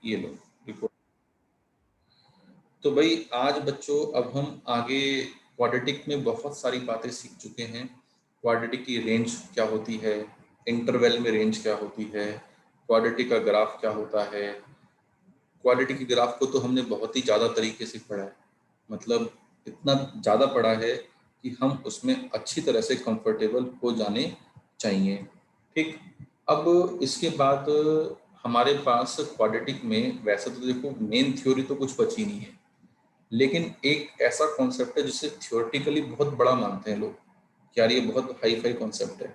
ये लो रिपोर्ट। तो भाई आज बच्चों अब हम आगे क्वाड्रेटिक में बहुत सारी बातें सीख चुके हैं। क्वाड्रेटिक की रेंज क्या होती है, इंटरवल में रेंज क्या होती है, क्वाड्रेटिक का ग्राफ क्या होता है। क्वाड्रेटिक के ग्राफ को तो हमने बहुत ही ज़्यादा तरीके से पढ़ा है, मतलब इतना ज़्यादा पढ़ा है कि हम उसमें अच्छी तरह से कंफर्टेबल हो जाने चाहिए। ठीक, अब इसके बाद हमारे पास क्वाड्रेटिक में वैसे तो देखो मेन थ्योरी तो कुछ बची नहीं है, लेकिन एक ऐसा कॉन्सेप्ट है जिसे थ्योरेटिकली बहुत बड़ा मानते हैं लोग कि यार ये बहुत हाई फाई कॉन्सेप्ट है,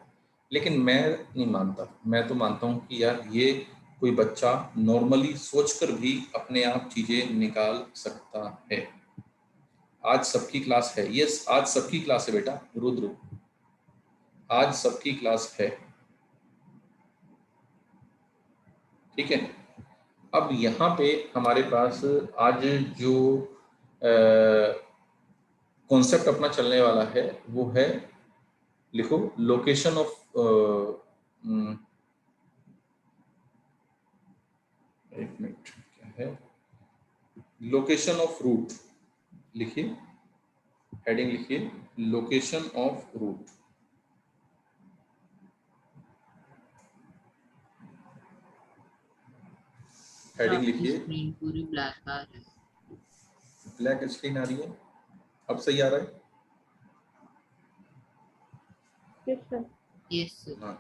लेकिन मैं नहीं मानता। मैं तो मानता हूँ कि यार ये कोई बच्चा नॉर्मली सोचकर भी अपने आप चीजें निकाल सकता है। आज सबकी क्लास है, यस आज सबकी क्लास है बेटा रुद्र, आज सबकी क्लास है। ठीक है, अब यहाँ पे हमारे पास आज जो कॉन्सेप्ट अपना चलने वाला है वो है, लिखो लोकेशन ऑफ, एक मिनट क्या है, लोकेशन ऑफ रूट। लिखिए, हेडिंग लिखिए लोकेशन ऑफ रूट। हेडिंग लिखिए, स्क्रीन पूरी ब्लैक आ रही है। ब्लैक स्क्रीन आ रही है, अब सही आ रहा है? Yes sir. हाँ,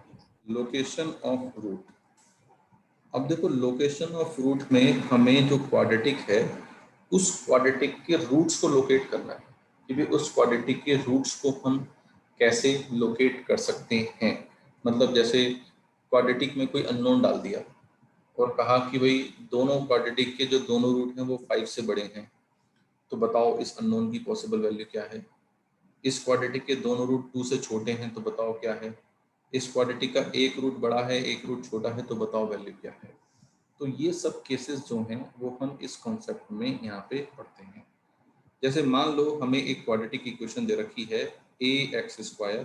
लोकेशन ऑफ रूट। अब देखो लोकेशन ऑफ रूट में हमें जो क्वाड्रेटिक है उस क्वाड्रेटिक के रूट्स को लोकेट करना है कि भाई उस क्वाड्रेटिक के रूट्स को हम कैसे लोकेट कर सकते हैं। मतलब जैसे क्वाड्रेटिक में कोई अननोन डाल दिया और कहा कि भाई दोनों क्वाड्रेटिक के जो दोनों रूट हैं वो 5 से बड़े हैं, तो बताओ इस अननोन की पॉसिबल वैल्यू क्या है। इस क्वाड्रेटिक के दोनों रूट 2 से छोटे हैं तो बताओ क्या है। इस क्वाड्रेटिक का एक रूट बड़ा है एक रूट छोटा है तो बताओ वैल्यू क्या है। तो ये सब केसेस जो हैं वो हम इस कॉन्सेप्ट में यहाँ पे पढ़ते हैं। जैसे मान लो हमें एक क्वाड्रेटिक इक्वेशन दे रखी है ax²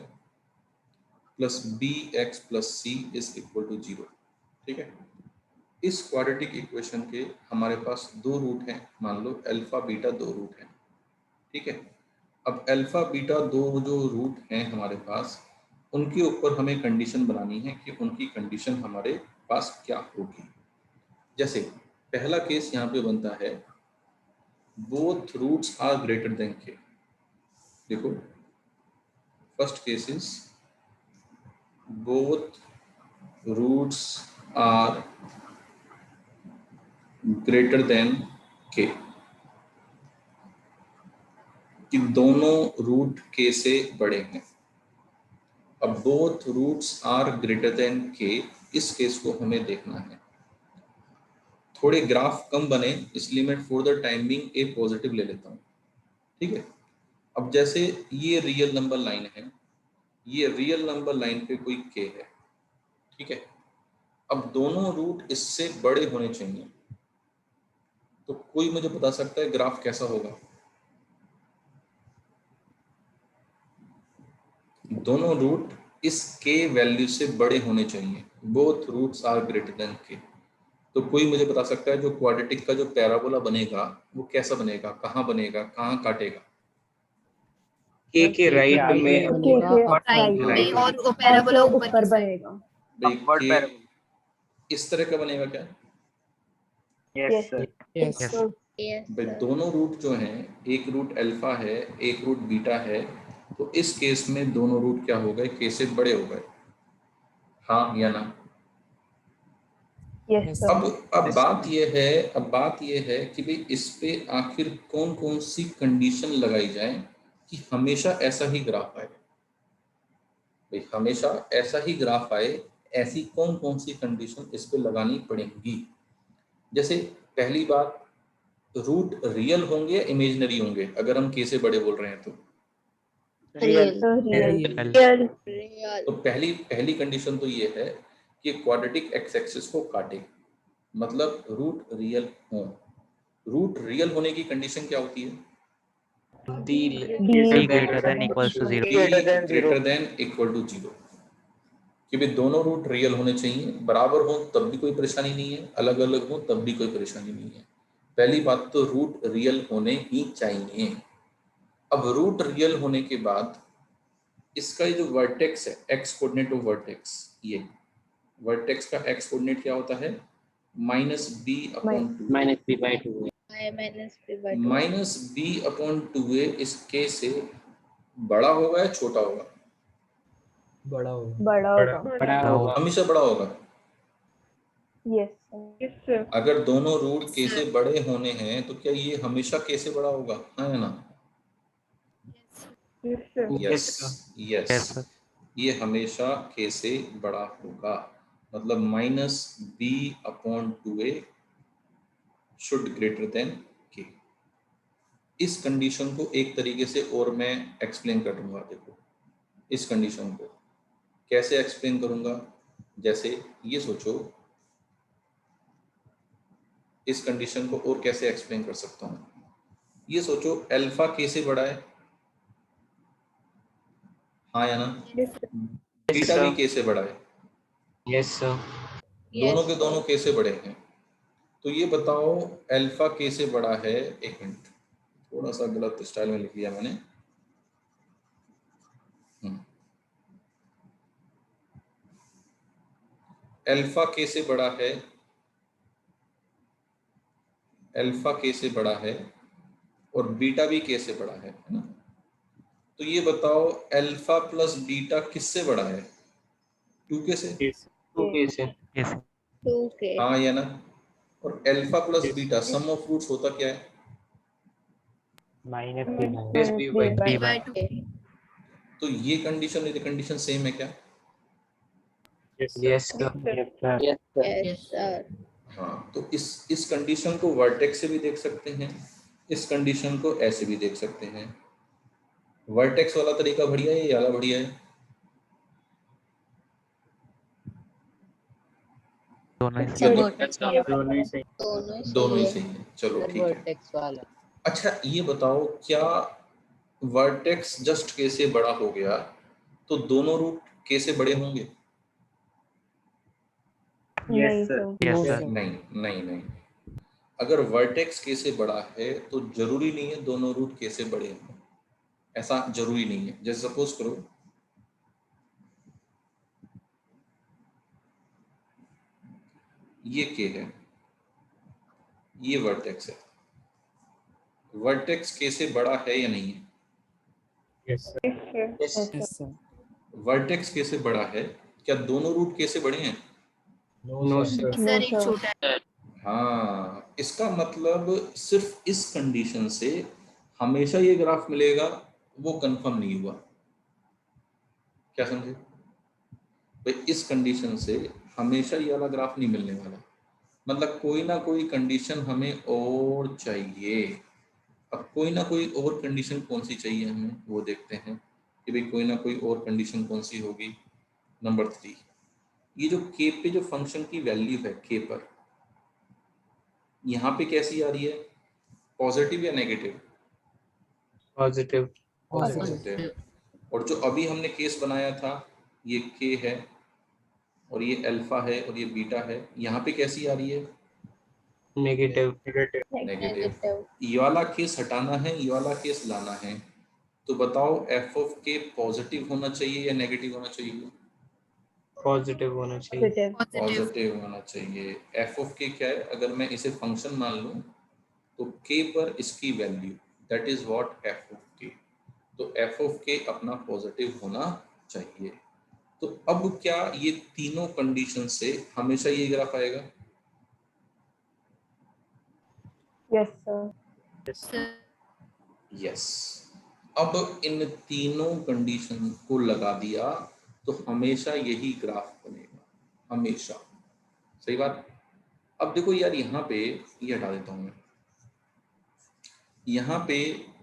plus bx plus c is equal to 0। ठीक है, इस क्वाड्रेटिक इक्वेशन के हमारे पास दो रूट हैं, मान लो अल्फा बीटा दो रूट हैं। ठीक है, अब अल्फा बीटा दो जो रूट हैं हमारे पास, उनके ऊपर हमें कंडीशन बनानी है कि उनकी कंडीशन हमारे पास क्या होगी। जैसे पहला केस यहाँ पे बनता है both roots are greater than K. देखो first case is both roots are greater than K, कि दोनों रूट के से बड़े हैं। अब both roots are greater than K, इस केस को हमें देखना है। थोड़े ग्राफ कम बने इसलिए मैं for the timing A positive ले लेता हूँ। ठीक है, अब जैसे ये रियल नंबर लाइन है, ये रियल नंबर लाइन पे कोई के है। ठीक है, अब दोनों रूट इससे बड़े होने चाहिए, तो कोई मुझे बता सकता है ग्राफ कैसा होगा। दोनों रूट इस के वैल्यू से बड़े होने चाहिए, both roots are greater than K. तो कोई मुझे बता सकता है जो क्वाड्रेटिक का जो पैराबोला बनेगा वो कैसा बनेगा, कहाँ बनेगा, कहाँ काटेगा। के राइट में और पैराबोला ऊपर बनेगा। भाई के इस तरह का बनेगा क्या? Yes sir. यस भाई दोनों रूट जो हैं, एक रूट अल्फा है एक रूट बीटा है, तो इस केस में दोनों रूट क्या हो गए, के से बड़े हो गए, हाँ या ना। अब बात ये है कि भाई इस पे आखिर कौन कौन सी कंडीशन लगाई जाए कि हमेशा ऐसा ही ग्राफ आए। भाई हमेशा ऐसा ही ग्राफ आए, ऐसी कौन कौन सी कंडीशन इस पे लगानी पड़ेंगी। जैसे पहली बात, रूट रियल होंगे या इमेजिनरी होंगे, अगर हम के से बड़े बोल रहे हैं तो। रियल। तो पहली कंडीशन तो ये है कि क्वाड्रेटिक एक्स एक्सिस को काटे, मतलब रूट रियल हो। रूट रियल होने की कंडीशन क्या होती है? d greater than equals to 0. greater than equal to 0। कि भी दोनों रूट रियल होने चाहिए, बराबर हो तब भी कोई परेशानी नहीं है, अलग अलग हो तब भी कोई परेशानी नहीं है। पहली बात तो रूट रियल होने ही चाहिए। अब रूट रियल होने के बाद इसका ये जो वर्टेक्स है, एक्स कोऑर्डिनेट ऑफ वर्टेक्स, ये वर्टेक्स का एक्स कोऑर्डिनेट क्या होता है? Minus B upon two, minus B by two minus B upon two a इस के से बड़ा होगा या छोटा होगा? बड़ा होगा। बड़ा होगा। बड़ा होगा। हमेशा बड़ा होगा। Yes sir. अगर दोनों रूट Yes, के sir. से बड़े होने हैं तो क्या ये हमेशा के से बड़ा होगा? हाँ या ना? Yes, sir. यस, ये हमेशा के से बड़ा होगा। मतलब minus B upon two A should greater than K. इस कंडीशन को एक तरीके से और मैं एक्सप्लेन कर दूंगा। देखो इस कंडीशन को कैसे एक्सप्लेन करूंगा, जैसे ये सोचो, इस कंडीशन को और कैसे एक्सप्लेन कर सकता हूँ। ये सोचो अल्फा के से बड़ा है, हाँ या ना? बीटा भी sir. के से बड़ा है, Yes, sir. दोनों के दोनों के से बड़े हैं। तो ये बताओ अल्फा के से बड़ा है, एक मिनट थोड़ा सा गलत स्टाइल में लिख लिया मैंने। अल्फा के से बड़ा है, अल्फा के से बड़ा है और बीटा भी के से बड़ा है ना? तो ये बताओ अल्फा प्लस बीटा किससे बड़ा है? 2 से। Okay, sir. हाँ या ना? और alpha plus beta sum of roots होता क्या है? Yes, b by B by 2. तो ये कंडीशन सेम है क्या? Yes, sir. Yes, sir. Yes, sir. हाँ, तो इस कंडीशन को वर्टेक्स से भी देख सकते हैं, इस कंडीशन को ऐसे भी देख सकते हैं। वर्टेक्स वाला तरीका बढ़िया है, ये वाला बढ़िया है? दोनों दोनों ही सही। दोनों ही सही है, चलो ठीक है। वर्टेक्स वाला. अच्छा ये बताओ, क्या वर्टेक्स जस्ट के से बड़ा हो गया तो दोनों रूट के से बड़े होंगे? Yes, sir. नहीं नहीं नहीं, अगर वर्टेक्स के से बड़ा है तो जरूरी नहीं है दोनों रूट के से बड़े हों, ऐसा जरूरी नहीं है। जैसे सपोज करो ये के है, ये वर्टेक्स है, वर्टेक्स के से बड़ा है या नहीं है? Yes, sir. वर्टेक्स के से बड़ा है, क्या दोनों रूट के से बड़े हैं? No, sir. सर एक छोटा है. हाँ, इसका मतलब सिर्फ इस कंडीशन से हमेशा ये ग्राफ मिलेगा वो कंफर्म नहीं हुआ। क्या समझे भाई? इस कंडीशन से हमेशा ये वाला ग्राफ नहीं मिलने वाला, मतलब कोई ना कोई कंडीशन हमें और चाहिए। अब कोई ना कोई और कंडीशन कौन सी चाहिए हमें, वो देखते हैं कि भाई कोई ना कोई और कंडीशन कौन सी होगी। नंबर 3, ये जो के पे जो फंक्शन की वैल्यू है के पर, यहाँ पे कैसी आ रही है? पॉजिटिव या नेगेटिव? Positive. पॉजिटिव। और जो अभी हमने केस बनाया था, ये के है और ये अल्फा है और ये बीटा है, यहाँ पे कैसी आ रही है? Negative. नेगेटिव। ये वाला केस हटाना है, ये वाला केस लाना है, तो बताओ एफ ऑफ के पॉजिटिव होना चाहिए या नेगेटिव होना चाहिए? Positive होना चाहिए. पॉजिटिव होना चाहिए। एफ ऑफ के क्या है? अगर मैं इसे फंक्शन मान लूं तो के पर इसकी value, that is what F of के। तो एफ ऑफ के अपना पॉजिटिव होना चाहिए। तो अब क्या ये तीनों कंडीशन से हमेशा ये ग्राफ आएगा? यस। अब इन तीनों कंडीशन को लगा दिया तो हमेशा यही ग्राफ बनेगा, हमेशा। सही बात। अब देखो यार, यहाँ पे ये हटा देता हूँ मैं, यहाँ पे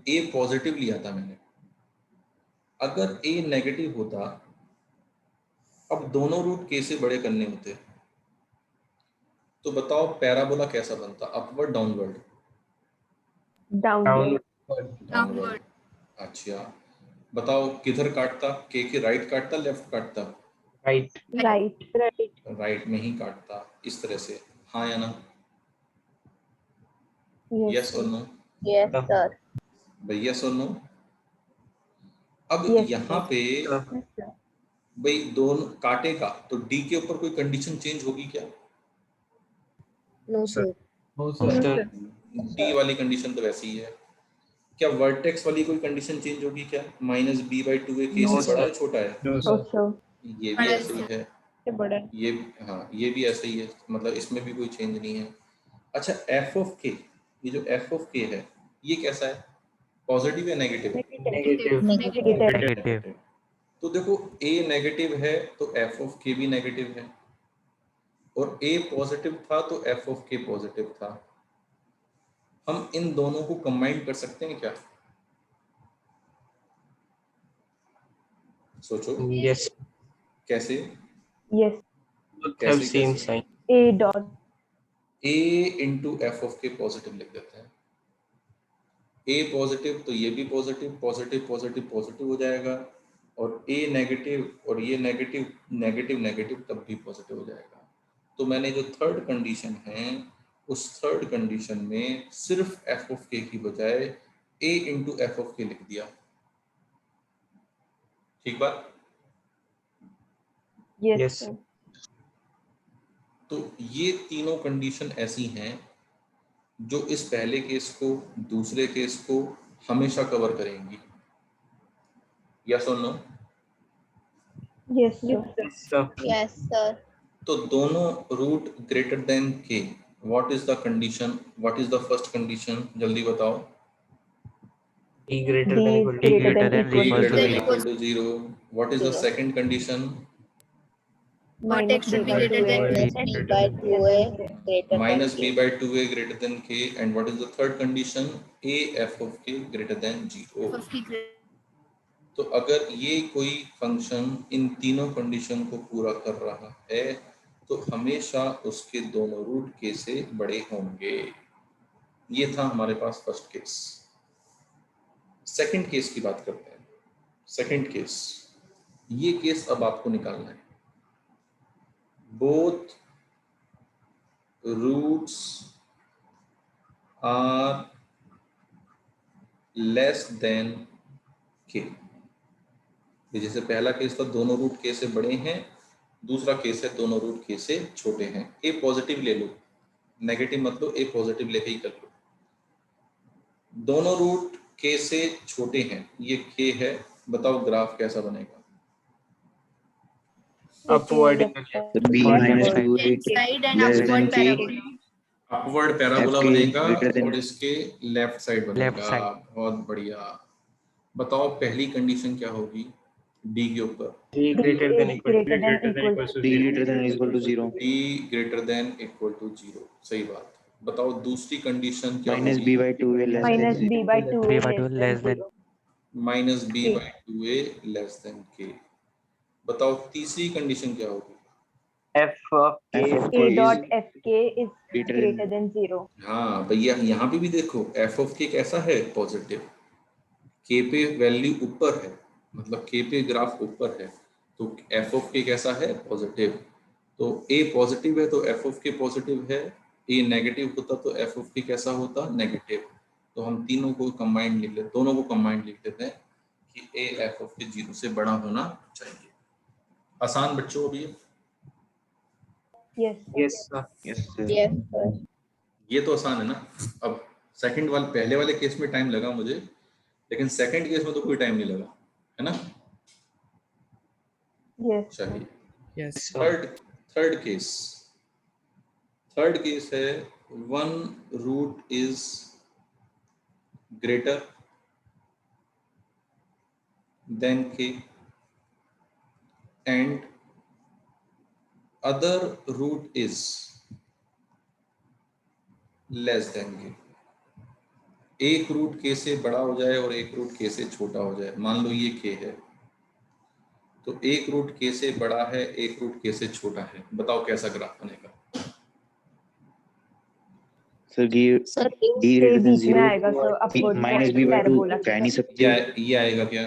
ए पॉजिटिव लिया था मैंने, अगर ए नेगेटिव होता, अब दोनों रूट के से बड़े करने होते, तो बताओ पैराबोला कैसा बनता? Upward downward? डाउनवर्ड। अच्छा बताओ किधर काटता? के राइट काटता लेफ्ट काटता? राइट राइट में ही काटता, इस तरह से, हाँ या ना? यस और नो? Yes, sir. भाई यस और नो? अब Yes, यहाँ पे Yes, sir. भाई दोनों काटेगा तो डी के ऊपर कोई कंडीशन चेंज होगी क्या? No, sir. No No, sir sir. D वाली कंडीशन तो वैसी ही है। क्या वर्टेक्स वाली कोई कंडीशन चेंज होगी क्या? Minus B by two A K No, से बड़ा है sir. छोटा है? No No, sir sir. ये भी ऐसे ही है, ये बड़ा ये, हाँ ये भी ऐसे ही है, मतलब इसमें भी कोई चेंज नहीं है। अच्छा एफ ऑफ के, ये जो एफ ऑफ के है ये कैसा है? पॉजिटिव या नेगेटिव? Negative. नेगेटिव। तो देखो ए नेगेटिव है तो एफ ऑफ के भी नेगेटिव है, और ए पॉजिटिव था तो एफ ऑफ के पॉजिटिव था। हम इन दोनों को कंबाइन कर सकते हैं क्या? सोचो Yes. कैसे? Yes. Both कैसे have same कैसे? sign. A dot. A into F of के पॉजिटिव लिख देते हैं। ए पॉजिटिव तो ये भी पॉजिटिव, पॉजिटिव पॉजिटिव पॉजिटिव हो जाएगा, और ए नेगेटिव और ये नेगेटिव नेगेटिव नेगेटिव तब भी पॉजिटिव हो जाएगा। तो मैंने जो थर्ड कंडीशन है उस थर्ड कंडीशन में सिर्फ एफ ऑफ के की बजाय ए इंटू एफ ऑफ के लिख दिया। ठीक बात? Yes, Yes. sir. तो ये तीनों कंडीशन ऐसी हैं जो इस पहले केस को दूसरे केस को हमेशा कवर करेंगी। यस और no? Yes, sir. Yes, sir. Yes, sir. तो दोनों root greater than K, what is the condition? What is the first condition? जल्दी बताओ। D greater D than is equal to greater than D equal greater to than 0. equal to 0. What is the Zero. second condition? Minus B by 2A B by 2A greater Minus than B K. by 2A greater than K. And what is the third condition? A f of K greater than 0. तो अगर ये कोई function in तीनों condition को पूरा कर रहा है तो हमेशा उसके दोनों रूट के से बड़े होंगे। ये था हमारे पास फर्स्ट केस। सेकंड केस की बात करते हैं। सेकंड केस, ये केस अब आपको निकालना है। Both roots are less than k. जैसे पहला केस था दोनों रूट के से बड़े हैं, दूसरा केस है दोनों रूट के से छोटे हैं। ए पॉजिटिव ले लो, नेगेटिव मत लो, ए पॉजिटिव लेके ही कर लो। दोनों रूट के से छोटे हैं, ये के है। बताओ ग्राफ कैसा बनेगा? upward. B minus 2 Side and less than upward K. parabola. Upward parabola FK बनेगा greater than- और इसके लेफ्ट साइड बनेगा। Left side. बहुत बढ़िया। बताओ पहली कंडीशन क्या होगी डी के ऊपर? D greater than equal to Greater than equal to D greater than or equal to 0. D greater than equal to 0। सही बात। बताओ दूसरी कंडीशन क्या Minus होगी? B by 2A less than minus K. B by 2A B by 2 less than 0. Minus b K. By two a less than k. बताओ तीसरी condition क्या होगी? F of K F of A K dot is Fk is greater greater than than 0. हाँ भैया यहाँ पे भी देखो एफ ऑफ के कैसा है? पॉजिटिव। के पे वैल्यू ऊपर है, मतलब के पे ग्राफ ऊपर है, तो एफ ऑफ के कैसा है? पॉजिटिव। तो ए पॉजिटिव है तो एफ ऑफ के पॉजिटिव है, ए नेगेटिव होता तो एफ ऑफ के कैसा होता? नेगेटिव। तो हम तीनों को कंबाइंड लिख लेते, दोनों को कंबाइंड लिख देते हैं कि ए एफ ऑफ के 0 से बड़ा होना चाहिए। आसान बच्चों अभी Yes. yes sir. yes sir. Yes, sir. ये तो आसान है ना। अब सेकंड वाले, पहले वाले केस में टाइम लगा मुझे, लेकिन सेकंड केस में तो कोई टाइम नहीं लगा, है ना? Yes. चाहिए। Yes sir. थर्ड केस है one root is greater than k and other root is less than k. एक रूट के से बड़ा हो जाए और एक रूट के से छोटा हो जाए। मान लो ये के है, तो एक रूट के से बड़ा है, एक रूट के से छोटा है। बताओ कैसा ग्राफ बनेगा? Sir, give Sir, D greater than बीच में 0. आएगा so upward Minus B by 2 parabola कह नहीं क्या सकते. ये आएगा क्या?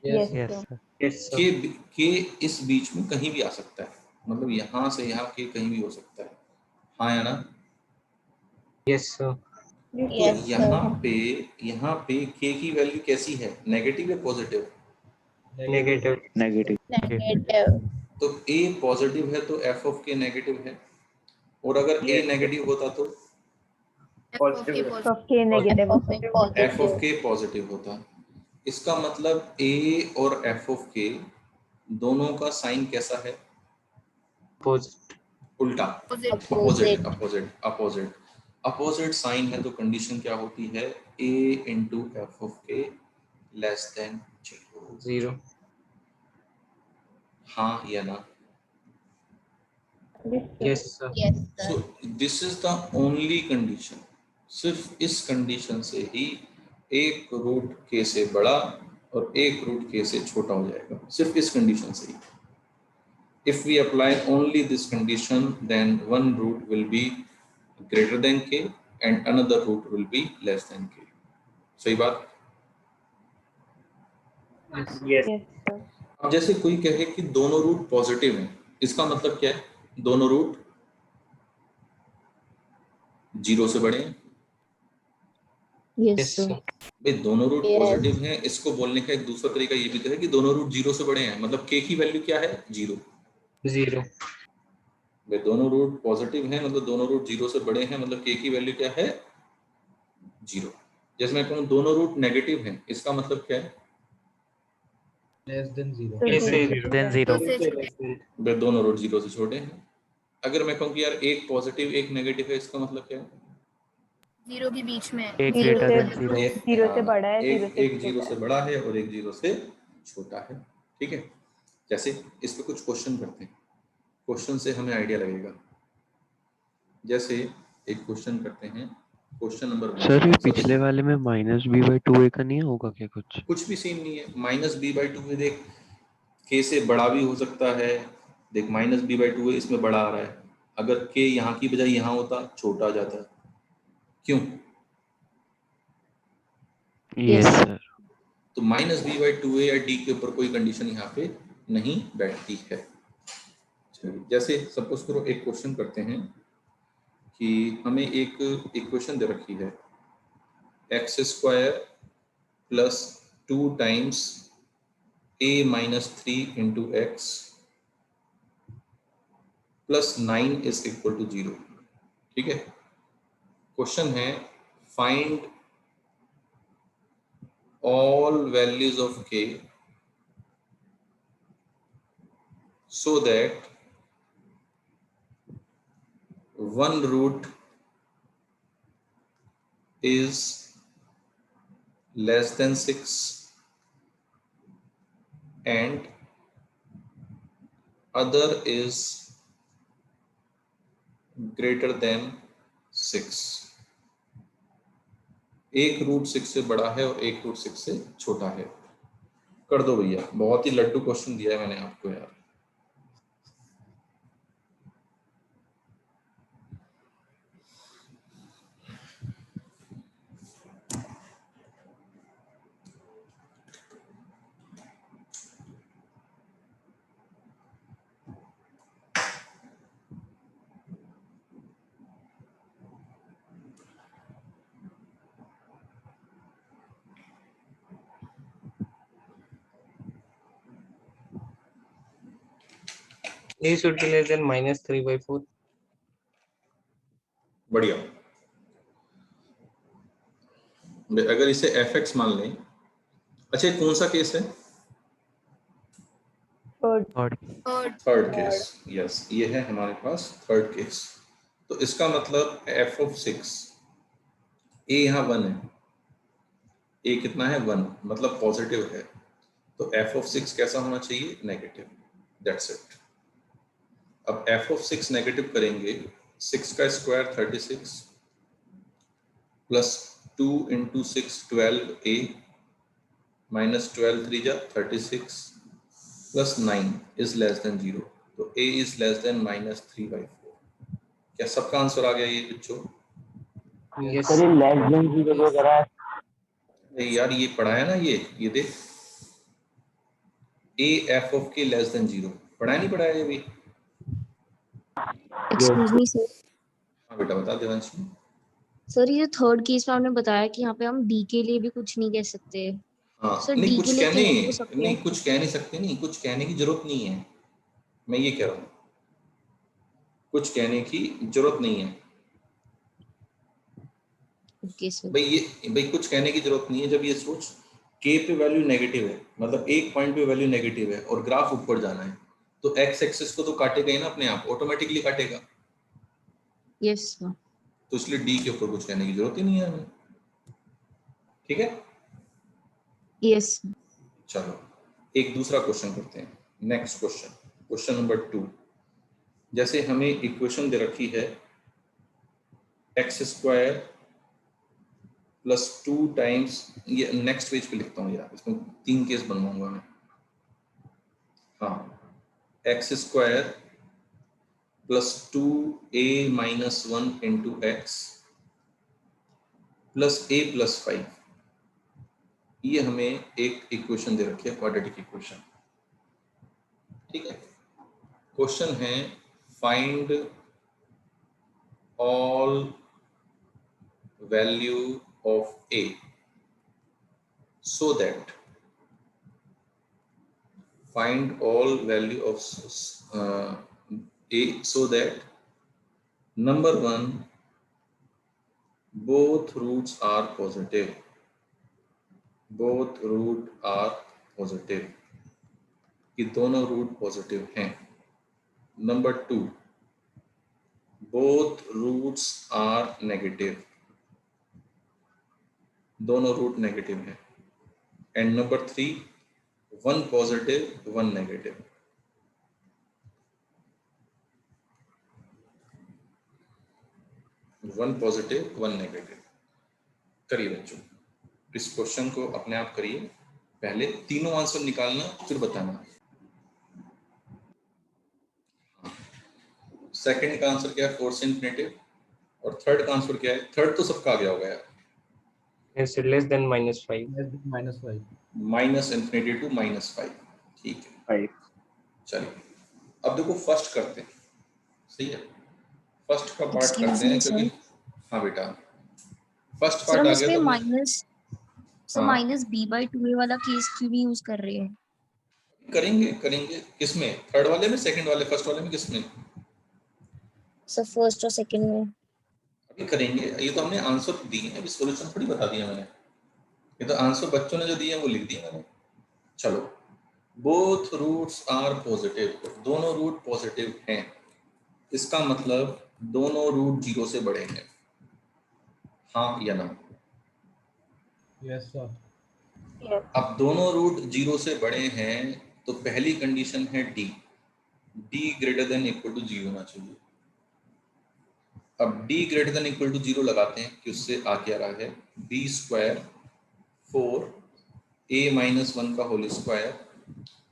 Yes, yes sir. sir. Yes, sir. के इस बीच में कहीं भी आ सकता है, मतलब यहाँ से यहाँ के कहीं भी हो सकता है, हाँ या ना? Yes, sir. तो Yes, sir. यहाँ पे के की वैल्यू कैसी है, नेगेटिव या पॉजिटिव? Negative. Negative. Negative. तो a पॉजिटिव है तो f ऑफ k नेगेटिव है, और अगर a नेगेटिव होता तो Positive. Of K negative. f of k positive होता। इसका मतलब a और f ऑफ k दोनों का साइन कैसा है? Opposite. उल्टा, Opposite. अपोजिट साइन है तो कंडीशन क्या होती है? a इंटू एफ ऑफ के लेस देन 0। 0. हाँ या ना? Yes, sir. Yes, so sir. This is the only condition, सिर्फ इस कंडीशन से ही एक रूट के से बड़ा और एक रूट के से छोटा हो जाएगा, सिर्फ इस कंडीशन से ही। If we apply only this condition, then one root will be greater than k and another root will be less than k. सही बात? Yes. Yes, sir. अब जैसे कोई कहे कि दोनों रूट पॉजिटिव हैं, इसका मतलब क्या है? दोनों रूट 0 से बड़े हैं। Yes, Yes, sir. sir. भाई दोनों रूट Yes. पॉजिटिव हैं, इसको बोलने का एक दूसरा तरीका ये भी तो है कि दोनों रूट 0 से बड़े हैं, मतलब k की वैल्यू क्या है? 0। 0. भाई दोनों रूट पॉजिटिव हैं मतलब दोनों रूट 0 से बड़े हैं, मतलब k की वैल्यू क्या है? 0। जैसे मैं कहूँ दोनों रूट नेगेटिव हैं, इसका मतलब क्या है? Less than 0. Yes, sir. Then 0. भाई दोनों रूट 0 से छोटे हैं। अगर मैं कहूँ कि यार एक पॉजिटिव एक नेगेटिव है, इसका मतलब क्या है? 0 के बीच में। एक Zero greater से- than 0. एक 0 से बड़ा है, एक 0 से एक 0 से बड़ा है और एक 0 से छोटा है। ठीक है, जैसे इस पे कुछ क्वेश्चन करते हैं, क्वेश्चन से हमें आइडिया लगेगा। जैसे एक क्वेश्चन करते हैं, क्वेश्चन नंबर 1। सर ये पिछले वाले में -b/2a का नहीं होगा क्या कुछ? कुछ भी सीन नहीं है, -b/2 में देख k से बड़ा भी हो सकता है, देख -b/2 है, इसमें बड़ा आ रहा है, अगर k यहाँ की बजाय यहाँ होता छोटा आ जाता, क्यों? Yes sir. तो -b/2a या d के ऊपर कोई कंडीशन यहाँ पे नहीं बैठती है। चलिए जैसे सपोज करो एक क्वेश्चन करते हैं कि हमें एक इक्वेशन दे रखी है x² plus 2 times a-3 into x plus 9 is equal to 0। ठीक है, क्वेश्चन है find all values of k so that one root is less than 6 and other is greater than 6। एक रूट 6 से बड़ा है और एक रूट 6 से छोटा है। कर दो भैया, बहुत ही लड्डू क्वेश्चन दिया है मैंने आपको यार। A should be less than -3/4. बढ़िया। अगर इसे fx मान लें, अच्छा ये कौन सा केस है? Third. थर्ड केस, यस ये है हमारे पास थर्ड केस। तो इसका मतलब f ऑफ 6, a यहाँ 1 है, a कितना है 1, मतलब पॉजिटिव है, तो f ऑफ 6 कैसा होना चाहिए? नेगेटिव। That's it. अब f ऑफ 6 नेगेटिव करेंगे, 6 का square 36 plus 2 into 6 12a minus 12 3 जा 36 प्लस 9 इज लेस देन 0, तो a इज लेस देन -3/4। क्या सबका आंसर आ गया ये बच्चों? Yes. यार ये पढ़ाया ना, ये देख ए एफ ऑफ के लेस देन 0 पढ़ा नहीं पढ़ा है अभी? Excuse me sir. हाँ बेटा बता देवांशी। सर ये थर्ड केस में आपने बताया कि यहाँ पे हम डी के लिए भी कुछ नहीं कह सकते। हाँ सर नहीं डी के कुछ लिए कहने क्या हो सकते नहीं हैं? कुछ कह नहीं सकते, नहीं कुछ कहने की जरूरत नहीं है, मैं ये कह रहा हूँ कुछ कहने की जरूरत नहीं है ओके सर। भाई कुछ कहने की जरूरत नहीं है। जब ये सोच के पे वैल्यू नेगेटिव है, मतलब एक पॉइंट पे वैल्यू नेगेटिव है और ग्राफ ऊपर जाना है, तो एक्स एक्सिस को तो काटेगा ही ना, अपने आप ऑटोमेटिकली काटेगा। Yes sir. तो इसलिए डी के ऊपर कुछ कहने की जरूरत ही नहीं है हमें। ठीक है, यस। चलो एक दूसरा क्वेश्चन करते हैं। Next question, question number 2। जैसे हमें इक्वेशन दे रखी है एक्स स्क्वायर प्लस 2 टाइम्स, ये नेक्स्ट पेज पे लिखता हूँ यार, इसमें 3 केस बनवाऊंगा मैं। हाँ, x square plus 2a minus 1 into x plus a plus 5, ये हमें एक इक्वेशन दे रखी है, क्वाड्रेटिक इक्वेशन। ठीक है, क्वेश्चन है find all value of a so that find all value of a so that number 1 both roots are positive, both root are positive, कि दोनों रूट पॉजिटिव हैं। Number 2 both roots are negative, दोनों root negative हैं। And number 3 1 positive 1 negative. One positive 1 negative. करिए बच्चों, इस question को अपने आप करिए, पहले तीनों आंसर निकालना फिर बताना। सेकंड का आंसर क्या है, 4 से इंफिनिटिव, और थर्ड का आंसर क्या है? थर्ड तो सबका आ गया होगा यार, Yes, less than -5. Less than -5. Minus infinity to -5। ठीक है, 5. चलिए अब देखो फर्स्ट करते हैं। सही है, फर्स्ट का पार्ट Excuse करते हैं me, क्योंकि sir. हाँ बेटा फर्स्ट सर पार्ट हम आ गया इसमें तो माइनस सर हाँ माइनस b/2a वाला केस क्यों नहीं यूज कर रहे हैं? करेंगे करेंगे। किसमें? थर्ड वाले में, सेकंड वाले, फर्स्ट वाले में, किसमें? सर फर्स्ट और सेकंड में। अभी करेंगे, ये तो हमने आंसर दिए हैं, अभी सॉल्यूशन थोड़ी बता दिया मैंने, ये तो आंसर बच्चों ने जो दिए हैं वो लिख दिए मैंने। चलो, बोथ रूट्स आर पॉजिटिव, दोनों रूट पॉजिटिव हैं, इसका मतलब दोनों रूट 0 से बड़े हैं, हाँ या ना? Yes sir. अब दोनों रूट 0 से बड़े हैं तो पहली कंडीशन है D greater than equal to 0 होना चाहिए। अब D greater than equal to 0 लगाते हैं कि उससे आ क्या रहा है, बी स्क्वायर 4 a माइनस 1 का whole square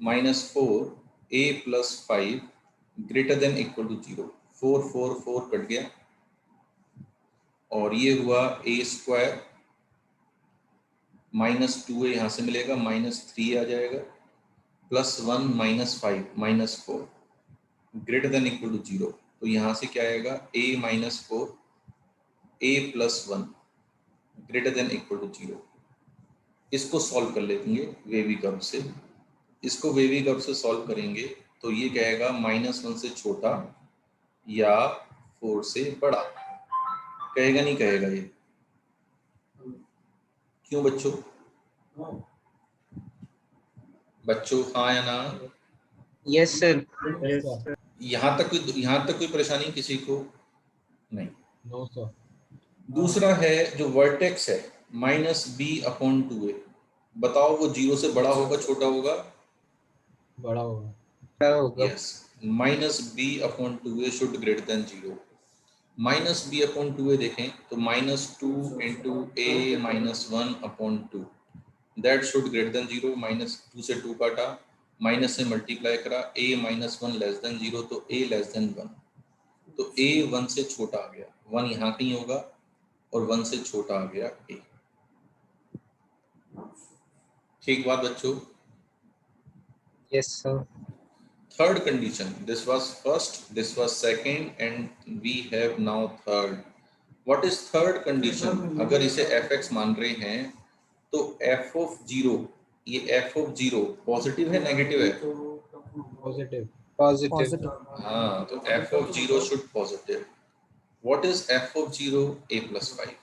minus 4 a plus 5 greater than equal to 0। 4 4 4 cut गया और ये हुआ a स्क्वायर माइनस 2a यहाँ से मिलेगा, माइनस 3 आ जाएगा, plus 1 minus 5 minus 4 greater than equal to 0। तो यहाँ से क्या आएगा, a minus 4 a plus 1 greater than equal to 0। इसको सॉल्व कर लेंगे वेवी कर्व से, इसको वेवी कर्व से सॉल्व करेंगे तो ये कहेगा -1 से छोटा या 4 से बड़ा, कहेगा नहीं कहेगा ये? क्यों बच्चों? बच्चों हाँ या ना? Yes, sir. Yes sir. यहाँ तक कोई परेशानी किसी को नहीं? No sir. दूसरा है जो वर्टेक्स है -b/2a, बताओ वो 0 से बड़ा होगा छोटा होगा? बड़ा होगा. क्या होगा? Yes, -b/2a should greater then 0। -b/2a देखें तो -2 into a minus 1/2 that should greater then 0। -2 से 2 काटा, माइनस से मल्टीप्लाई करा, a माइनस 1 लेस देन 0 तो a लेस देन 1, तो a 1 से छोटा आ गया, 1 यहाँ कहीं होगा और 1 से छोटा आ गया a। ठीक बात बच्चों? Yes, sir. Third condition, this was first, this was second, and we have now third. What is third condition? अगर इसे fx मान रहे हैं तो f of 0, ये f of 0 पॉजिटिव है नेगेटिव है? Positive. Positive. हाँ, तो f of 0 should positive. What is f of 0? a plus 5.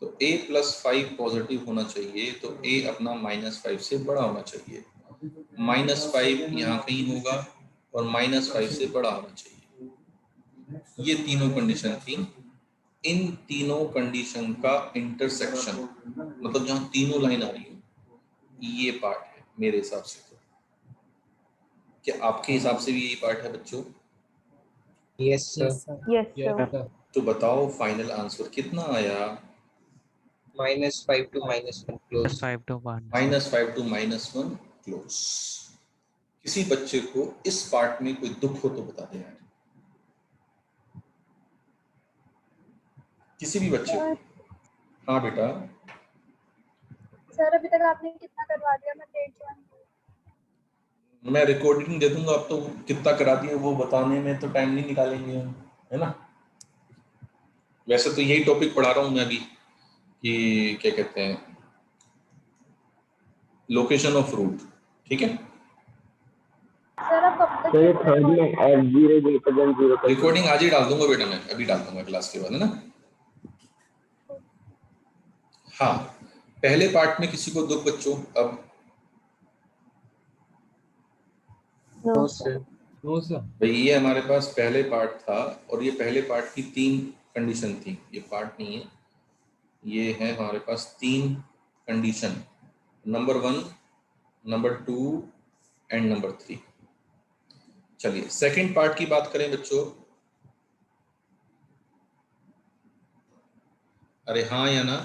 तो a plus 5 पॉजिटिव होना चाहिए, तो a अपना -5 से बड़ा होना चाहिए। -5 यहाँ कहीं होगा और -5 से बड़ा होना चाहिए। ये तीनों कंडीशन थी। इन तीनों कंडीशन का इंटरसेक्शन, मतलब जहाँ तीनों लाइन आ रही है, ये पार्ट है मेरे हिसाब से। तो क्या आपके हिसाब से भी यही पार्ट है बच्चों? Yes, sir. Yes, Yes, sir. sir. तो बताओ फाइनल आंसर कितना आया? -5 to -1 close. 5 to 1. -5 to -1 close. किसी बच्चे को इस पार्ट में कोई दुख हो तो बता दे यार, किसी भी बच्चे को। हाँ बेटा, सर अभी तक आपने कितना करवा दिया? मैं लेट ज्वाइन। मैं रिकॉर्डिंग दे दूंगा, अब तो कितना करा दिए वो बताने में तो टाइम नहीं निकालेंगे हम, है ना। वैसे तो यही टॉपिक पढ़ा रहा हूँ मैं अभी कि क्या कहते हैं, लोकेशन ऑफ रूट, ठीक है। सर अब कब तक तो ये थर्ड में f0 greater than 0 का रिकॉर्डिंग आज ही डाल दूंगा बेटा, मैं अभी डाल दूंगा क्लास के बाद, है ना। हाँ, पहले पार्ट में किसी को दुख बच्चों? अब No, sir. No, sir. भाई ये हमारे पास पहले पार्ट था और ये पहले पार्ट की 3 कंडीशन थी। ये पार्ट नहीं है, ये है हमारे पास 3 condition, number 1, number 2 and number 3। चलिए सेकंड पार्ट की बात करें बच्चों। अरे हाँ या ना?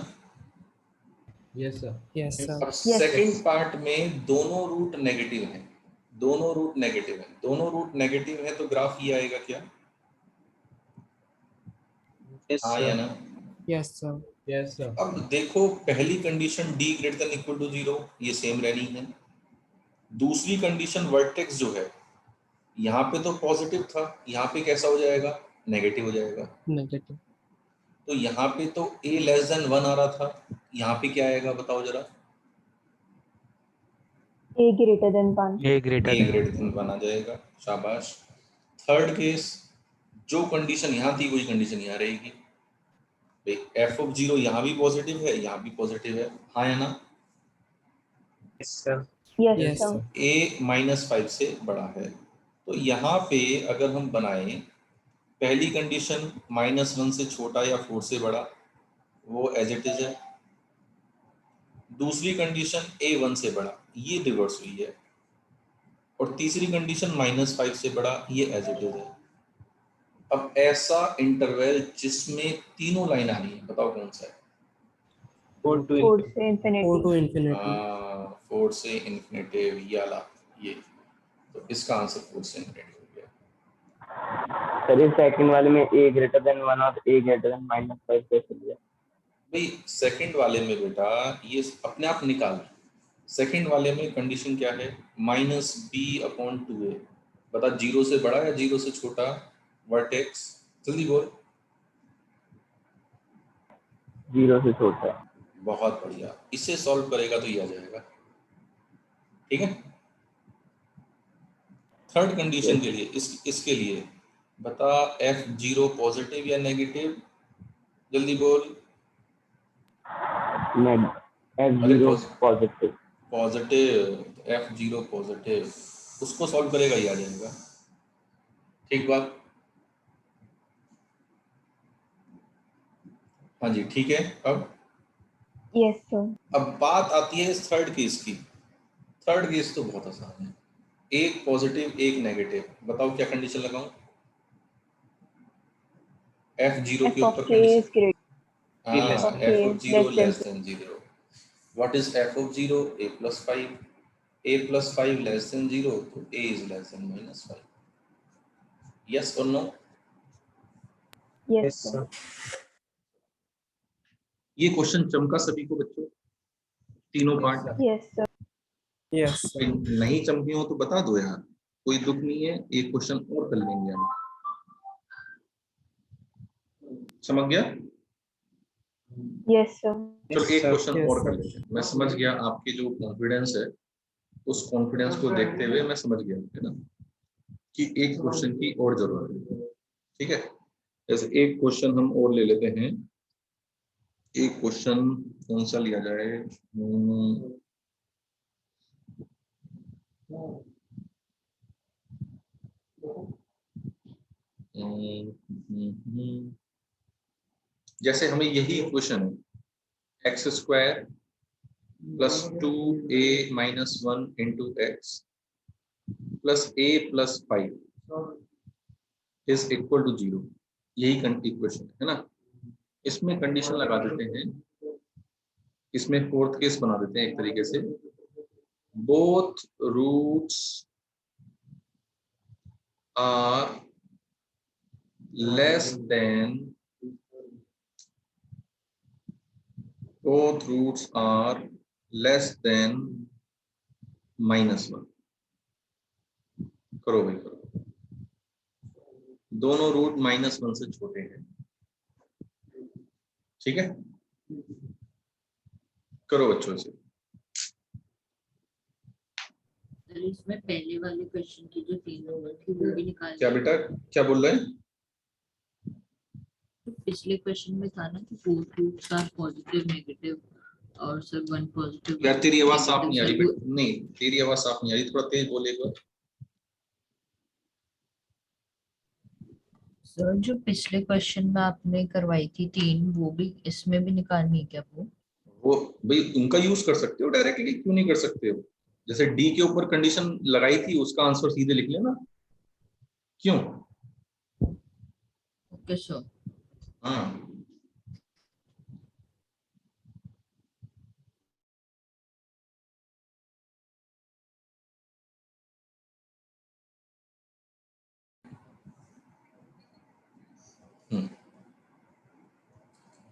Yes, sir. Yes, sir. अब सेकंड पार्ट में दोनों रूट नेगेटिव हैं, दोनों रूट नेगेटिव हैं, दोनों रूट नेगेटिव है तो ग्राफ ये आएगा क्या? Yes, हाँ या sir. ना? Yes, sir. Yes, sir. अब देखो पहली condition d greater than equal to 0 ये सेम रहनी है। दूसरी कंडीशन वर्टेक्स जो है यहाँ पे तो पॉजिटिव था, यहाँ पे कैसा हो जाएगा? नेगेटिव हो जाएगा। Negative. तो यहाँ पे तो a लेस देन 1 आ रहा था, यहाँ पे क्या आएगा बताओ जरा? A greater than 1. A greater a than 1. Greater then 1 आ जाएगा, शाबाश। थर्ड केस, जो कंडीशन यहाँ थी वही कंडीशन यहाँ रहेगी। f ऑफ 0 यहाँ भी पॉजिटिव है, यहाँ भी पॉजिटिव है, हाँ या ना? Yes, sir. Yes, Yes, sir. sir. a -5 से बड़ा है। तो यहाँ पे अगर हम बनाएं पहली कंडीशन -1 से छोटा या 4 से बड़ा, वो एज इट इज है। दूसरी कंडीशन a 1 से बड़ा, ये रिवर्स हुई है। और तीसरी कंडीशन -5 से बड़ा, ये एज इट इज है। अब ऐसा इंटरवल जिसमें तीनों लाइन आ रही है, बताओ कौन सा है? 4 to 4 से infinity. 4 to infinity. 4 से इन्फिनेटिव, ये वाला, ये। तो इसका आंसर 4 से इन्फिनेटिव हो गया। सर सेकंड वाले में a greater than 1 और a greater than -5 कैसे लिया? भाई सेकंड वाले में बेटा ये अपने आप निकाल। सेकंड वाले में कंडीशन क्या है? -b/2a। बता 0 से बड़ा या 0 से छोटा? वर्टेक्स जल्दी बोल। 0 से छोटा। बहुत बढ़िया, इसे सॉल्व करेगा तो ये आ जाएगा, ठीक है। थर्ड कंडीशन के लिए इसके लिए बता, f0 पॉजिटिव या नेगेटिव? जल्दी बोल। f0 positive. Positive, f0 positive, उसको सॉल्व करेगा ये आ जाएगा, ठीक बात। हाँ जी ठीक है। अब Yes, sir. अब बात आती है इस थर्ड केस की। थर्ड केस तो बहुत आसान है, एक पॉजिटिव एक नेगेटिव। बताओ क्या कंडीशन लगाऊं? f0 के F of ऊपर k is कंडीशन, greater. हाँ, Okay, f of 0 less less than than 0। What is f of 0? a plus 5। a plus 5 less than 0, तो a is less than -5। Yes और no? Yes, Yes, sir. sir. ये question चमका सभी को बच्चों, तीनों Yes, part. sir. Yes, sir. Yes, sir. नहीं चमकी हो तो बता दो यार, कोई दुख नहीं है, एक क्वेश्चन और कर लेंगे हम। समझ गया? Yes, sir. चलो एक sir. क्वेश्चन Yes, और कर sir. लेते हैं। मैं समझ गया आपकी जो कॉन्फिडेंस है, उस कॉन्फिडेंस को देखते हुए मैं समझ गया है ना कि एक क्वेश्चन की और जरूरत है। ठीक है, जैसे एक क्वेश्चन हम और ले लेते हैं। एक क्वेश्चन कौन सा लिया जाए? जैसे हमें यही इक्वेशन है, x square plus 2a minus 1 into x plus a plus 5 is equal to 0। यही इक्वेशन है ना। इसमें कंडीशन लगा देते हैं, इसमें फोर्थ केस बना देते हैं एक तरीके से, both roots are less than, both roots are less than -1। करो भाई करो, दोनों रूट -1 से छोटे हैं। ठीक है, करो बच्चों से। इसमें पहले वाले क्वेश्चन की जो 3 नंबर थी वो भी निकाल क्या बेटा, क्या बोल रहे हैं? पिछले क्वेश्चन में था ना कि 4 रूट्स आर पॉजिटिव नेगेटिव और सर 1 पॉजिटिव। यार तेरी आवाज साफ नहीं आ रही बेटा, नहीं तेरी आवाज साफ नहीं आ रही, थोड़ा तेज बोले एक बार। सर जो पिछले क्वेश्चन में आपने करवाई थी 3, वो भी इसमें भी निकालनी है क्या? वो भाई उनका यूज कर सकते हो डायरेक्टली, क्यों नहीं कर सकते हो? जैसे डी के ऊपर कंडीशन लगाई थी, उसका आंसर सीधे लिख लेना। क्यों? Okay sir. हाँ,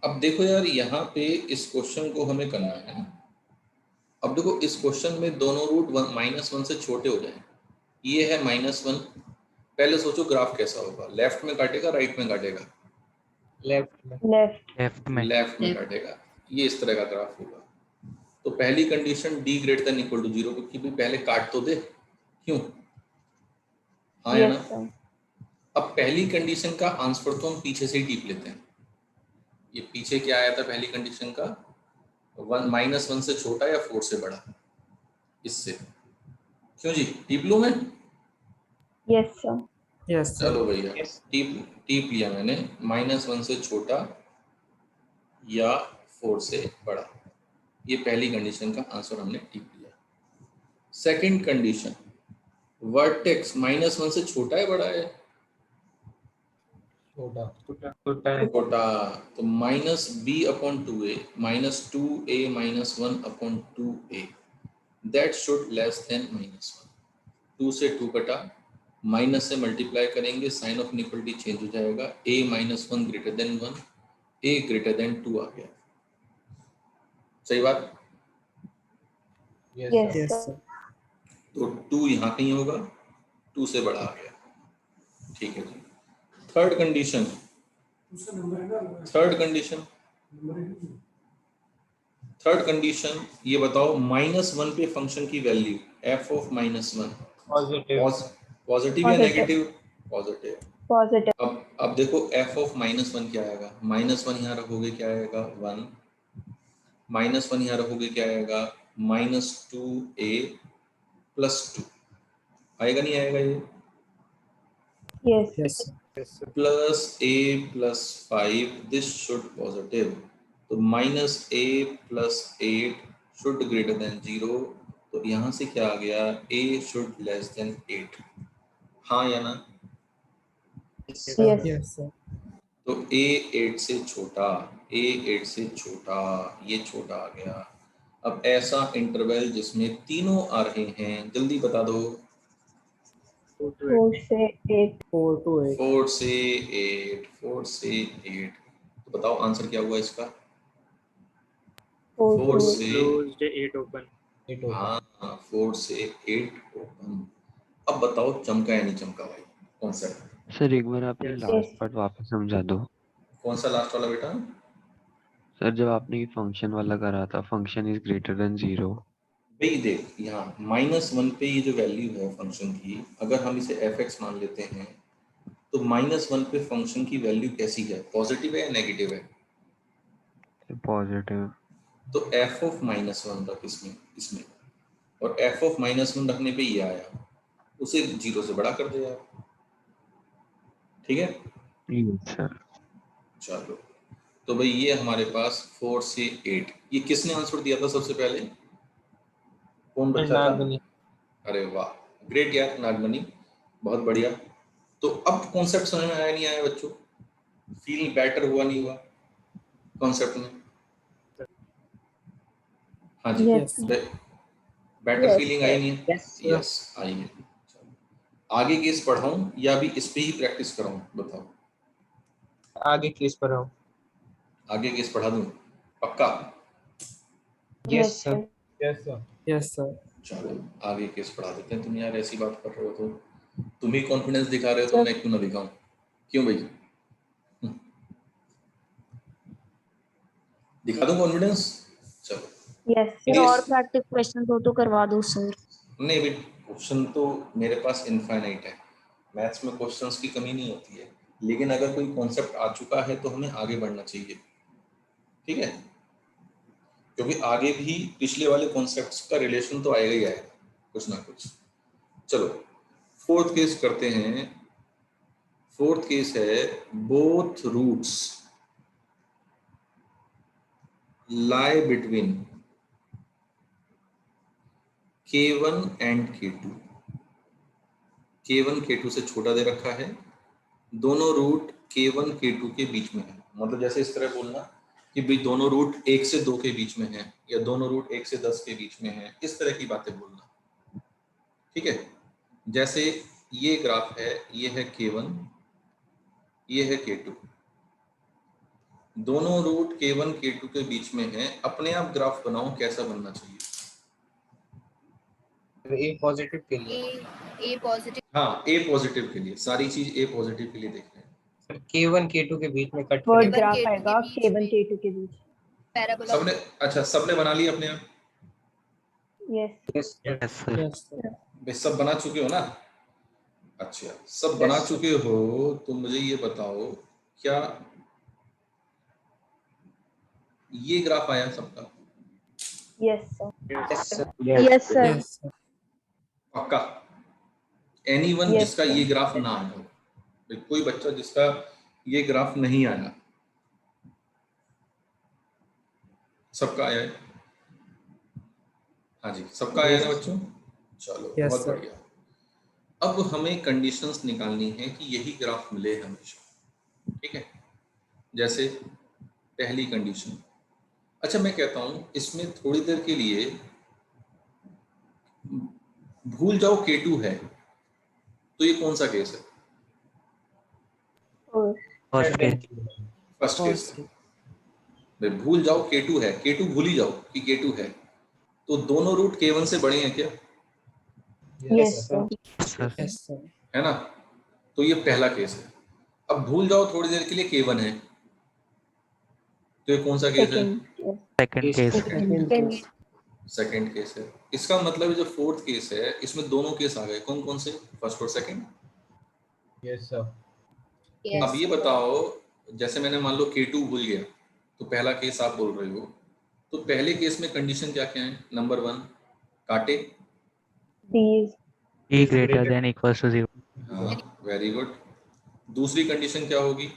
अब देखो यार, यहाँ पे इस क्वेश्चन को हमें करना है ना। अब देखो इस क्वेश्चन में दोनों रूट -1 से छोटे हो जाए। ये है -1, पहले सोचो ग्राफ कैसा होगा, लेफ्ट में काटेगा राइट में काटेगा? Left में. Left. लेफ्ट में लेफ्ट में काटेगा। ये इस तरह का ग्राफ होगा। तो पहली condition d greater than equal to 0, क्योंकि भी पहले काट तो दे। क्यों? हाँ या Yes, ना? sir. अब पहली कंडीशन का आंसर तो हम पीछे से ही टीप लेते हैं। ये पीछे क्या आया था पहली कंडीशन का? -1 से छोटा या 4 से बड़ा, इससे। क्यों जी, टीप लूं मैं? Yes, sir. Yes, sir. चलो भैया, टीप लिया मैंने, -1 से छोटा या 4 से बड़ा। ये पहली कंडीशन का आंसर हमने टीप लिया। सेकंड कंडीशन, वर्टेक्स -1 से छोटा है बड़ा है? छोटा। छोटा। तो -b/2a -2a - 1/2a that should less than -1। 2 से 2 कटा, माइनस से मल्टीप्लाई करेंगे, साइन ऑफ इक्वलिटी चेंज हो जाएगा, a - 1 greater then 1, a greater than 2 आ गया। सही बात? Yes, Yes, sir. Yes, sir. sir. तो 2 यहाँ कहीं होगा, 2 से बड़ा आ गया। ठीक है जी। थर्ड कंडीशन, थर्ड कंडीशन ये बताओ, -1 पे फंक्शन की value f of -1 Positive. Positive या Positive. नेगेटिव? पॉजिटिव। Positive. अब देखो f ऑफ -1 क्या आएगा? -1 यहाँ रखोगे क्या आएगा? 1। -1 यहाँ रखोगे क्या आएगा? -2a + 2 आएगा, नहीं आएगा ये? Yes. Yes, sir. Yes, sir. Plus a + 5, this should positive. तो -a + 8 शुड ग्रेटर देन 0। तो यहाँ से क्या आ गया? a should less than 8। हाँ या ना? Yes. Yes, sir. तो a 8 से छोटा, a 8 से छोटा, ये छोटा आ गया। अब ऐसा इंटरवल जिसमें तीनों आ रहे हैं, जल्दी बता दो। 4 से 8. 4 to 8. 4 से 8, 4 से 8। तो बताओ आंसर क्या हुआ इसका? 4 4 to 8. से Closed 8 open. 8 होगा। हाँ 4 से 8 ओपन। अब बताओ चमका या नहीं चमका भाई कॉन्सेप्ट? सर एक बार आपने Yes. लास्ट पार्ट वापस समझा दो। कौन सा लास्ट वाला बेटा? सर जब आपने ये फंक्शन वाला करा था, फंक्शन इज ग्रेटर देन 0। भाई देख यहाँ -1 पे ये जो वैल्यू है फंक्शन की, अगर हम इसे f(x) मान लेते हैं तो -1 पे फंक्शन की वैल्यू कैसी है, पॉजिटिव है या नेगेटिव है? पॉजिटिव। तो f ऑफ -1 रख इसमें और f ऑफ -1 रखने पे ये आया, उसे 0 से बड़ा कर दे यार। ठीक है यस सर। चलो, तो भाई ये हमारे पास 4 से 8, ये किसने आंसर दिया था सबसे पहले? कौन बच्चा था? नागमणि। अरे वाह, ग्रेट यार नागमणि, बहुत बढ़िया। तो अब कॉन्सेप्ट समझ में आया नहीं आया बच्चों? फील बेटर हुआ नहीं हुआ कॉन्सेप्ट में? हाँ जी, Yes. Better Yes, feeling sir. आई नहीं? Yes, sir. यस आई है। चलो, आगे केस पढ़ाऊं या अभी इस पे ही प्रैक्टिस कराऊं बताओ? आगे केस पर आओ। आगे केस पढ़ा दूं पक्का? Yes sir. Yes, sir. Yes sir. चलो आगे केस पढ़ा देते हैं। तुम यार ऐसी बात कर रहे हो तो तुम ही कॉन्फिडेंस दिखा रहे हो तो मैं क्यों ना दिखाऊं? क्यों भाई? दिखा दूं कॉन्फिडेंस? चलो Yes, फिर Yes. और प्रैक्टिस क्वेश्चन हो तो करवा दो सर। नहीं भाई, क्वेश्चन तो मेरे पास इनफाइनाइट है, मैथ्स में क्वेश्चंस की कमी नहीं होती है, लेकिन अगर कोई कॉन्सेप्ट आ चुका है तो हमें आगे बढ़ना चाहिए। ठीक है, क्योंकि आगे भी पिछले वाले कॉन्सेप्ट्स का रिलेशन तो आएगा ही आएगा कुछ ना कुछ। चलो फोर्थ केस करते हैं। फोर्थ केस है both roots lie between k1 and k2। k1 k2 से छोटा दे रखा है, दोनों रूट k1 k2 के बीच में है। मतलब जैसे इस तरह बोलना कि भाई दोनों रूट 1 से 2 के बीच में है या दोनों रूट 1 से 10 के बीच में है, इस तरह की बातें बोलना। ठीक है, जैसे ये ग्राफ है, ये है k1, ये है k2, दोनों रूट k1 k2 के बीच में है। अपने आप ग्राफ बनाओ कैसा बनना चाहिए? ए पॉजिटिव के लिए। A positive. हाँ ए पॉजिटिव के लिए, सारी चीज ए पॉजिटिव के लिए देख रहे हैं। K1 K2 के बीच में कट Word करेंगे। graph आएगा K1 K2 के बीच. Parabola. सबने अच्छा सबने बना लिया अपने आप? Yes. Yes yes sir. भाई सब बना चुके हो ना? अच्छा सब बना चुके हो तो मुझे ये बताओ क्या ये ग्राफ आया सबका? Yes, sir. Yes sir. Yes, sir. पक्का? एनीवन Yes, जिसका sir. ये ग्राफ ना आया हो? भाई कोई बच्चा जिसका ये ग्राफ नहीं आया? सबका आया है? हाँ जी सबका आया ना बच्चों? चलो Yes, बहुत sir. बढ़िया। अब हमें कंडीशंस निकालनी है कि यही ग्राफ मिले हमेशा। ठीक है, जैसे पहली कंडीशन, अच्छा मैं कहता हूं इसमें थोड़ी देर के लिए भूल जाओ K2 है, तो ये कौन सा केस है? Four. First case. First case है। भाई भूल जाओ K2 है, K2 भूल ही जाओ कि K2 है, तो दोनों रूट K1 से बड़े हैं क्या? Yes, sir. सर। है ना? तो ये पहला केस है। अब भूल जाओ थोड़ी देर के लिए K1 है, तो ये कौन सा केस है? Second. Second case. Second. Second case है। इसका मतलब जो फोर्थ केस है इसमें दोनों केस आ गए, कौन कौन से? फर्स्ट और सेकंड। Yes, sir. Yes. अब ये बताओ, जैसे मैंने मान लो K2 भूल गया, तो पहला केस आप बोल रहे हो, तो पहले केस में कंडीशन क्या क्या है? नंबर 1 काटे। D is ई ग्रेटर देन इक्वल्स टू 0। हाँ वेरी गुड। दूसरी कंडीशन क्या होगी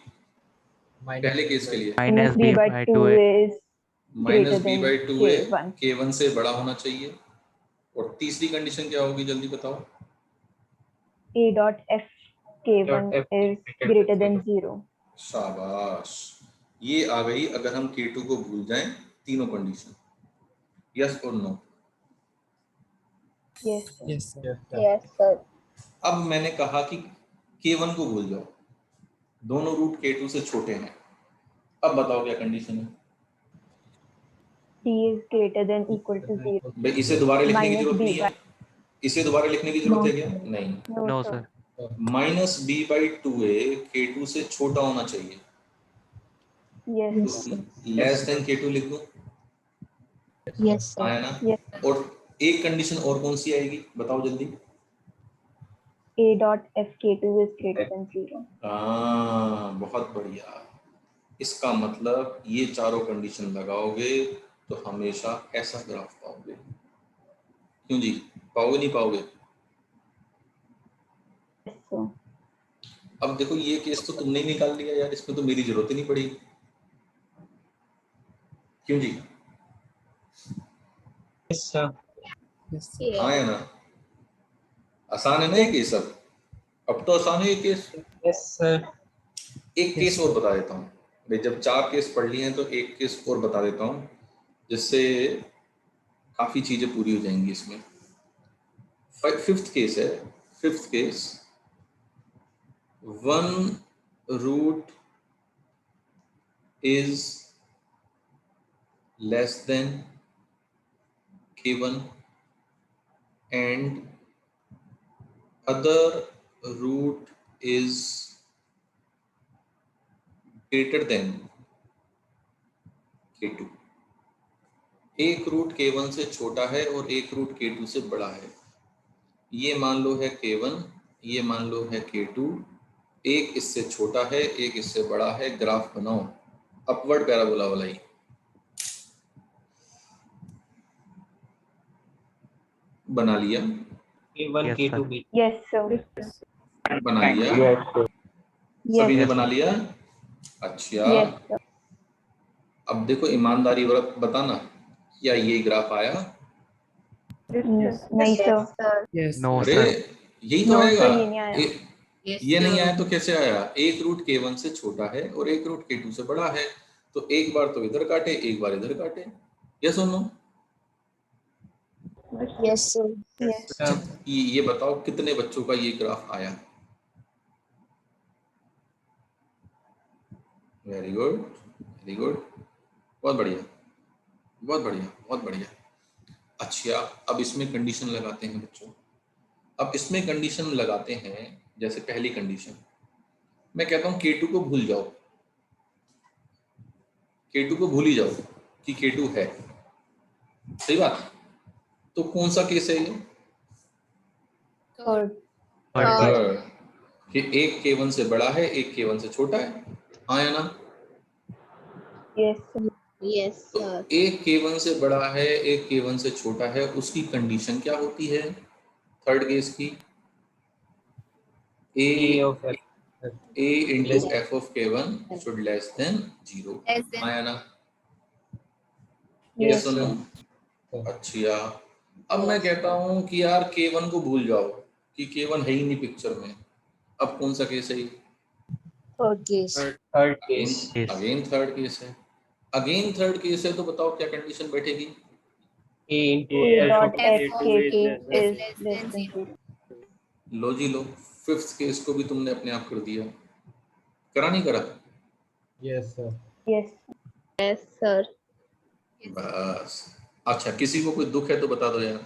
पहले केस के लिए? Minus B b by by 2 2 is minus greater b than by 2 है, K1. K1 से बड़ा होना चाहिए। और तीसरी कंडीशन क्या होगी जल्दी बताओ? A dot F K1 Dot F is greater than 0. शाबाश, ये आ गई अगर हम K2 को भूल जाएं तीनों कंडीशन। यस और no? Yes, sir. Yes, sir. Yes, sir. अब मैंने कहा कि K1 को भूल जाओ, दोनों रूट K2 से छोटे हैं। अब बताओ क्या कंडीशन है? D is greater than equal to 0. भाई इसे दोबारा लिखने की Minus जरूरत B नहीं है, इसे दोबारा लिखने की जरूरत है क्या? नहीं। No sir. Sir. Minus B by 2a K2 से छोटा होना चाहिए, Yes. लेस देन K2 लिख दो, यस सर। आया ना? Yes. और एक कंडीशन और कौन सी आएगी बताओ जल्दी। A dot FK2 is greater than 0. हाँ बहुत बढ़िया, इसका मतलब ये चारों कंडीशन लगाओगे तो हमेशा ऐसा ग्राफ पाओगे। क्यों जी, पाओगे नहीं पाओगे? Yes, sir. अब देखो ये केस तो तुमने ही निकाल लिया यार, इसमें तो मेरी जरूरत ही नहीं पड़ी। क्यों जी? Yes, sir. हाँ है ना, आसान है ना ये केस। अब तो आसान है ये केस। Yes, sir. एक केस और बता देता हूँ भाई, जब 4 केस पढ़ लिए हैं तो एक केस और बता देता हूँ जिससे काफी चीजें पूरी हो जाएंगी इसमें। फिफ्थ केस है, fifth case, 1 root is less than K1 and other root is greater than K2। एक रूट K1 से छोटा है और एक रूट K2 से बड़ा है। ये मान लो है K1, ये मान लो है K2, एक इससे छोटा है एक इससे बड़ा है। ग्राफ बनाओ अपवर्ड पैराबोला वाला ही। बना लिया? K1, Yes, K2, sir. B. Yes, sir. बना लिया? Yes, sir. सभी ने Yes, बना sir. लिया? अच्छा Yes, sir. अब देखो ईमानदारी वर्त बताना, क्या ये ग्राफ आया? नहीं सर। नो अरे सर। यही तो No, आएगा। sir, ये नहीं आया। Yes, ये नहीं sir. आया तो कैसे आया? एक रूट K1 से छोटा है और एक रूट K2 से बड़ा है, तो एक बार तो इधर काटे एक बार इधर काटे। यस और no? Yes sir. Yes. Sir. ये बताओ कितने बच्चों का ये ग्राफ आया? वेरी गुड, वेरी गुड, बहुत बढ़िया, बहुत बढ़िया, बहुत बढ़िया। अच्छा अब इसमें कंडीशन लगाते हैं बच्चों। अब इसमें कंडीशन लगाते हैं, जैसे पहली कंडीशन मैं कहता हूं K2 को भूल जाओ, K2 को भूल ही जाओ कि K2 है। सही बात? तो कौन सा केस है ये? थर्ड। थर्ड, कि एक K1 से बड़ा है एक K1 से छोटा है। हाँ या ना? Yes, sir. यस तो सर। एक K1 से बड़ा है एक K1 से छोटा है, उसकी कंडीशन क्या होती है थर्ड केस की? A of F. A into Less f of K1 should less than 0। आया ना? Yes, Yes or no? अच्छा अब मैं कहता हूं कि यार K1 को भूल जाओ कि K1 है ही नहीं पिक्चर में। अब कौन सा केस है ये? Third case. Third case. Yes. Again third case है। अगेन थर्ड केस है तो बताओ क्या कंडीशन बैठेगी? A into A F dot of FK2 K2 is less than 0. लो जी लो, फिफ्थ केस को भी तुमने अपने आप कर दिया। करा नहीं करा? Yes, sir. Yes. Yes sir. बस। अच्छा किसी को कोई दुख है तो बता दो यार।